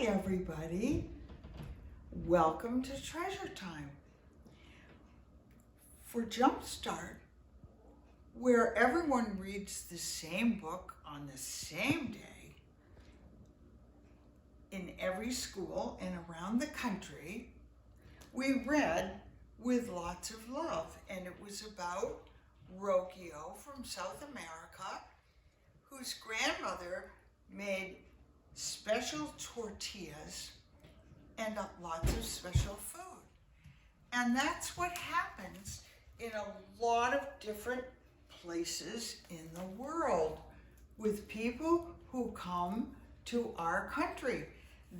Hi everybody, welcome to Treasure Time. For Jumpstart, where everyone reads the same book on the same day in every school and around the country, we read With Lots of Love, and it was about Rokio from South America, whose grandmother made special tortillas and lots of special food. And that's what happens in a lot of different places in the world with people who come to our country.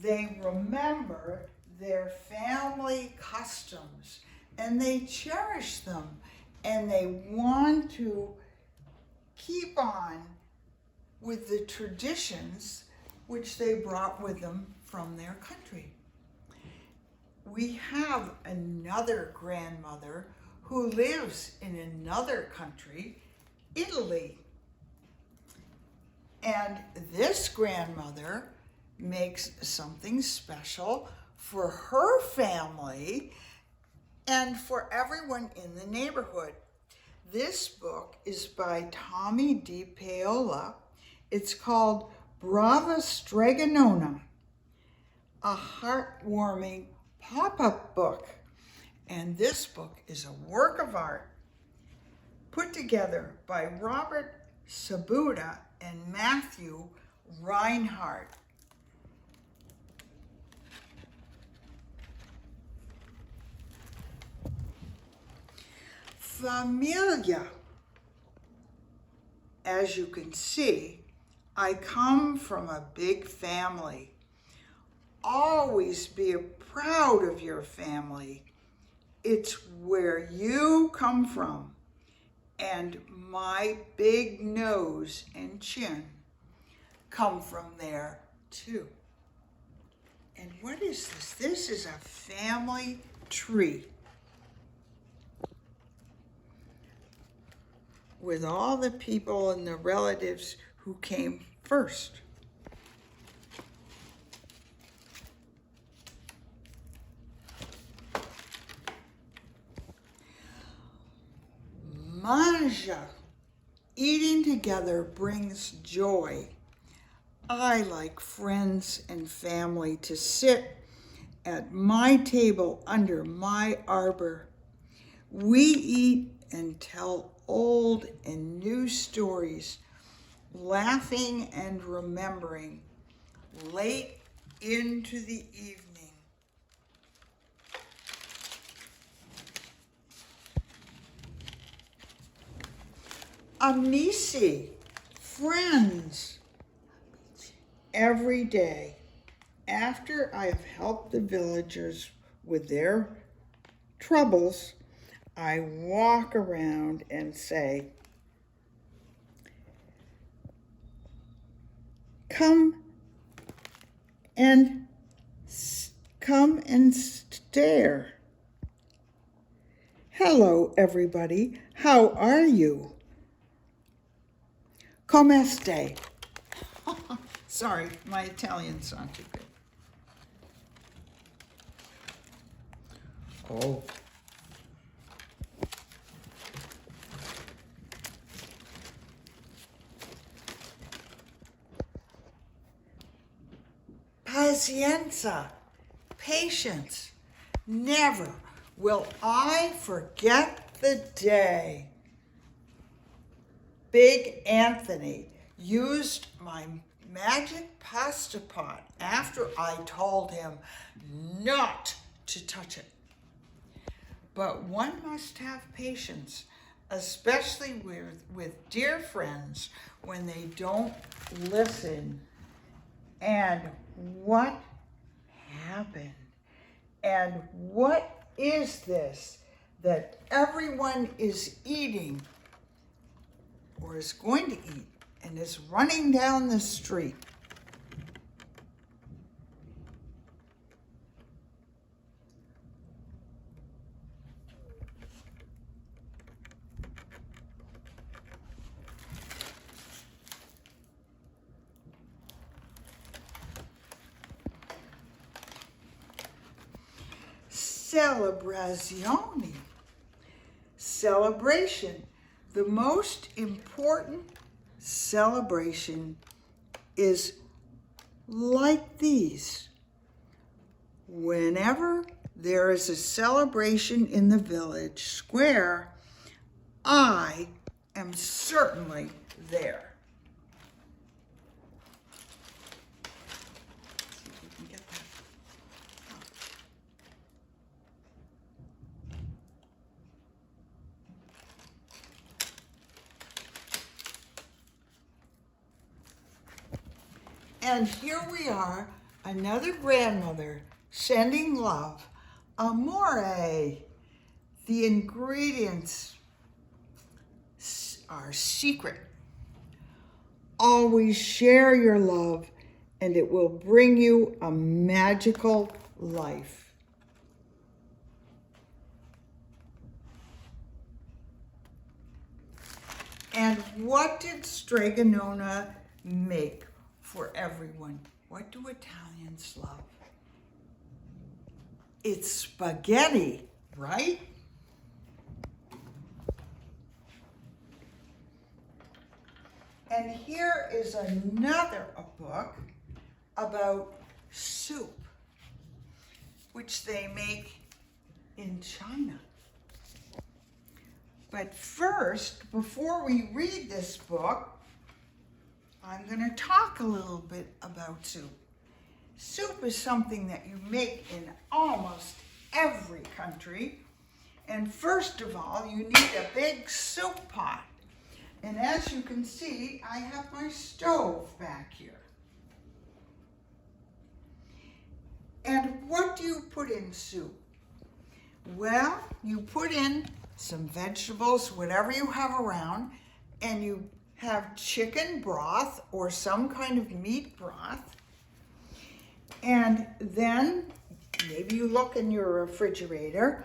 They remember their family customs and they cherish them and they want to keep on with the traditions which they brought with them from their country. We have another grandmother who lives in another country, Italy. And this grandmother makes something special for her family and for everyone in the neighborhood. This book is by Tomie DePaola. It's called Brava Strega Nona, a heartwarming pop-up book. And this book is a work of art put together by Robert Sabuda and Matthew Reinhardt. Familia. As you can see, I come from a big family. Always be proud of your family. It's where you come from. And my big nose and chin come from there too. And what is this? This is a family tree with all the people and the relatives who came first. Manja. Eating together brings joy. I like friends and family to sit at my table under my arbor. We eat and tell old and new stories, laughing and remembering late into the evening. Amici, friends, every day after I have helped the villagers with their troubles, I walk around and say, come and stare. Hello, everybody. How are you? Come este? Sorry, my Italian's not too good. Oh. Pazienza, patience. Never will I forget the day Big Anthony used my magic pasta pot after I told him not to touch it. But one must have patience, especially with dear friends when they don't listen. And what happened? And what is this that everyone is eating or is going to eat and is running down the street? celebrazione. Celebration. The most important celebration is like these. Whenever there is a celebration in the village square, I am certainly there. And here we are, another grandmother sending love. Amore. The ingredients are secret. Always share your love and it will bring you a magical life. And what did Strega Nona make for everyone? What do Italians love? It's spaghetti, right? And here is another book about soup, which they make in China. But first, before we read this book, I'm going to talk a little bit about soup. Soup is something that you make in almost every country. And first of all, you need a big soup pot. And as you can see, I have my stove back here. And what do you put in soup? Well, you put in some vegetables, whatever you have around, and you have chicken broth or some kind of meat broth. And then maybe you look in your refrigerator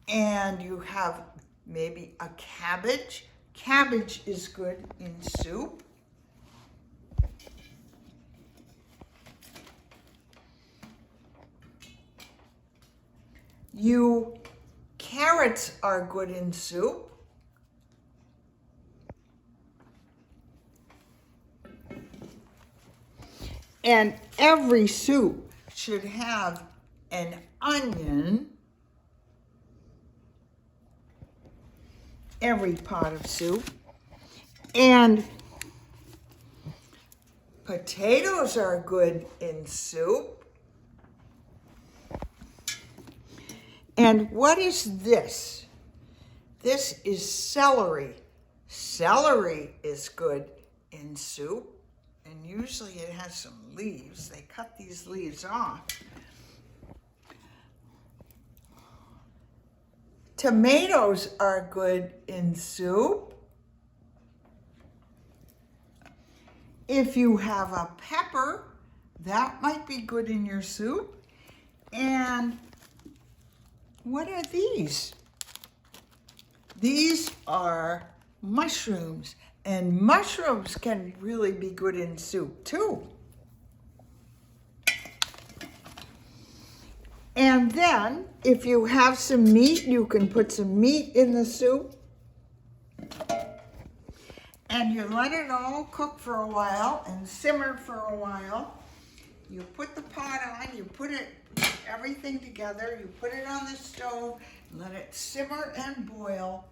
and you have maybe a cabbage. Cabbage is good in soup. Carrots are good in soup. And every soup should have an onion. Every pot of soup. And potatoes are good in soup. And what is this? This is celery. Celery is good in soup. And usually it has some leaves. They cut these leaves off. Tomatoes are good in soup. If you have a pepper, that might be good in your soup. And what are these? These are mushrooms. And mushrooms can really be good in soup too. And then, if you have some meat, you can put some meat in the soup. And you let it all cook for a while and simmer for a while. You put the pot on, you put everything together, you put it on the stove, let it simmer and boil.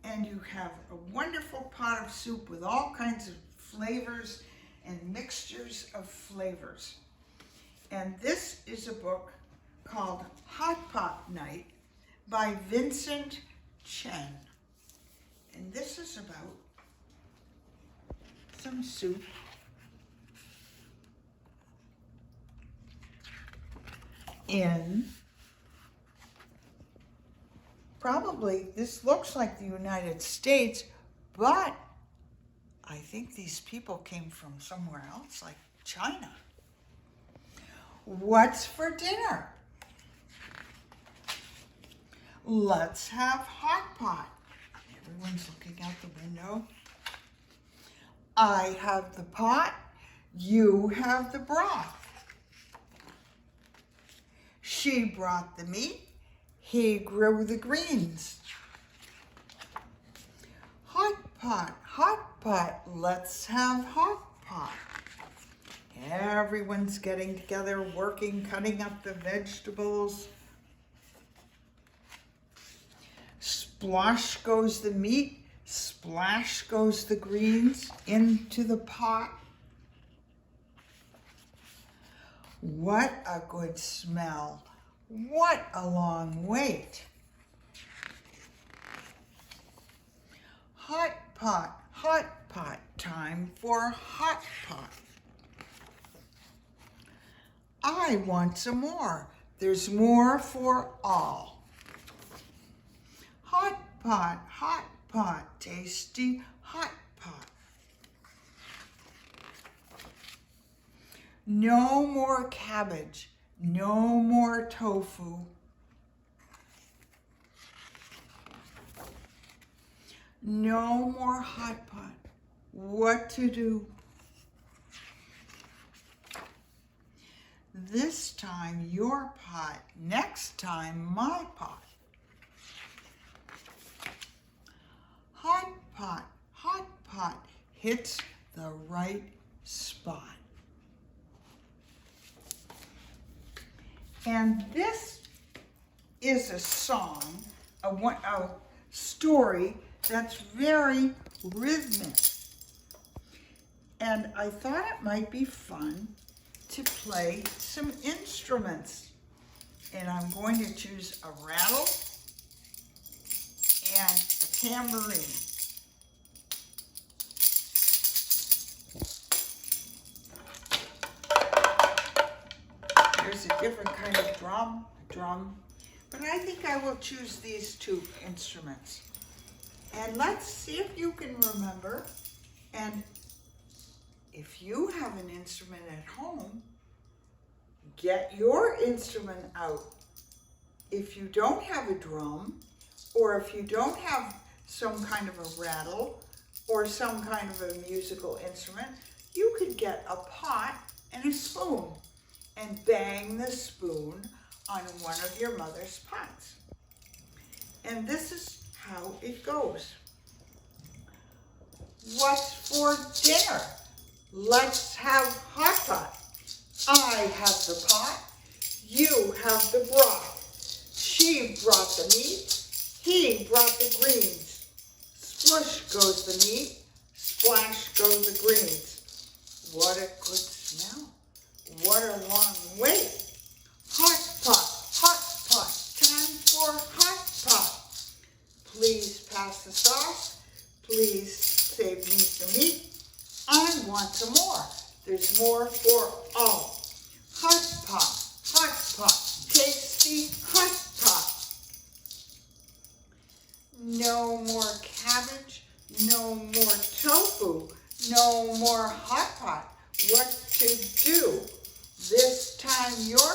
And you have a wonderful pot of soup with all kinds of flavors and mixtures of flavors. And this is a book called Hot Pot Night by Vincent Chen. And this is about some soup in probably, this looks like the United States, but I think these people came from somewhere else, like China. What's for dinner? Let's have hot pot. Everyone's looking out the window. I have the pot, you have the broth. She brought the meat, He grew the greens. Hot pot, let's have hot pot. Everyone's getting together, working, cutting up the vegetables. Splosh goes the meat, splash goes the greens into the pot. What a good smell. What a long wait. Hot pot, time for hot pot. I want some more. There's more for all. Hot pot, tasty hot pot. No more cabbage, no more tofu. No more hot pot. What to do? This time your pot, next time my pot. Hot pot hits the right spot. And this is a song, a story that's very rhythmic. And I thought it might be fun to play some instruments. And I'm going to choose a rattle and a tambourine. There's a different kind of drum, but I think I will choose these two instruments. And let's see if you can remember. And if you have an instrument at home, get your instrument out. If you don't have a drum, or if you don't have some kind of a rattle, or some kind of a musical instrument, you could get a pot and a spoon and bang the spoon on one of your mother's pots. And this is how it goes. What's for dinner? Let's have hot pot. I have the pot. You have the broth. She brought the meat. He brought the greens. Splush goes the meat. Splash goes the greens. What a good smell. What a long wait. Hot pot, time for hot pot. Please pass the sauce. Please save me some meat. I want some more. There's more for all. Hot pot, tasty hot pot. No more cabbage, no more tofu, no more hot pot. What to do? This time your